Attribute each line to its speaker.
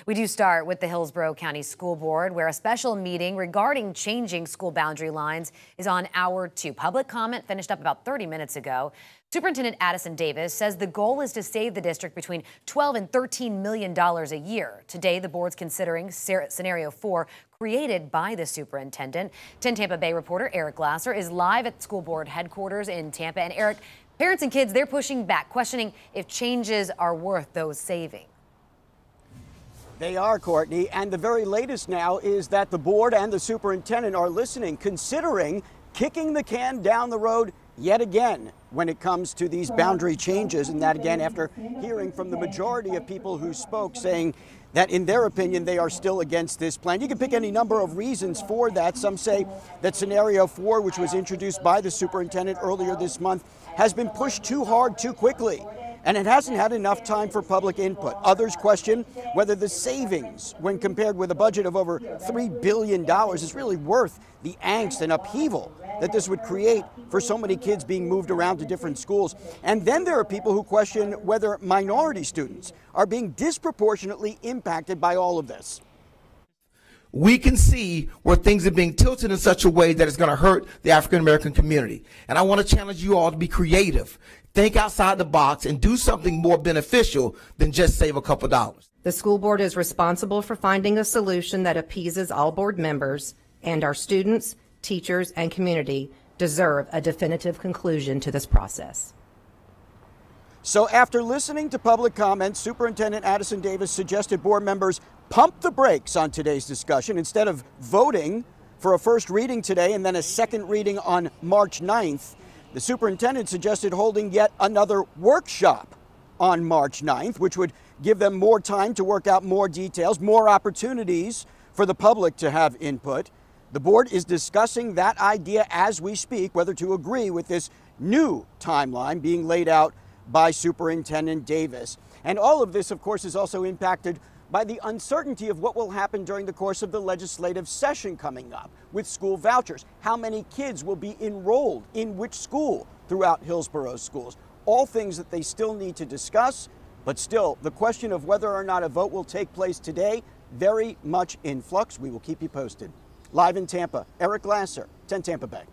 Speaker 1: We do start with the Hillsborough County School Board, where a special meeting regarding changing school boundary lines is on hour 2. Public comment finished up about 30 minutes ago. Superintendent Addison Davis says the goal is to save the district between $12 and $13 million a year. Today, the board's considering scenario 4 created by the superintendent. 10 Tampa Bay reporter Eric Glasser is live at school board headquarters in Tampa. And Eric, parents and kids, they're pushing back, questioning if changes are worth those savings.
Speaker 2: They are, Courtney, and the very latest now is that the board and the superintendent are listening, considering kicking the can down the road yet again when it comes to these boundary changes. And that again after hearing from the majority of people who spoke saying that in their opinion they are still against this plan. You can pick any number of reasons for that. Some say that scenario 4, which was introduced by the superintendent earlier this month, has been pushed too hard too quickly, and it hasn't had enough time for public input. Others question whether the savings, when compared with a budget of over $3 billion, is really worth the angst and upheaval that this would create for so many kids being moved around to different schools. And then there are people who question whether minority students are being disproportionately impacted by all of this.
Speaker 3: We can see where things are being tilted in such a way that it's going to hurt the African American community. And I want to challenge you all to be creative. Think outside the box and do something more beneficial than just save a couple dollars.
Speaker 4: The school board is responsible for finding a solution that appeases all board members, and our students, teachers, and community deserve a definitive conclusion to this process.
Speaker 2: So after listening to public comments, Superintendent Addison Davis suggested board members pump the brakes on today's discussion. Instead of voting for a first reading today and then a second reading on March 9th, the superintendent suggested holding yet another workshop on March 9th, which would give them more time to work out more details, more opportunities for the public to have input. The board is discussing that idea as we speak, whether to agree with this new timeline being laid out by Superintendent Davis. And all of this, of course, is also impacted by the uncertainty of what will happen during the course of the legislative session coming up with school vouchers. How many kids will be enrolled in which school throughout Hillsborough's schools? All things that they still need to discuss, but still the question of whether or not a vote will take place today, very much in flux. We will keep you posted. Live in Tampa, Eric Glasser, 10 Tampa Bay.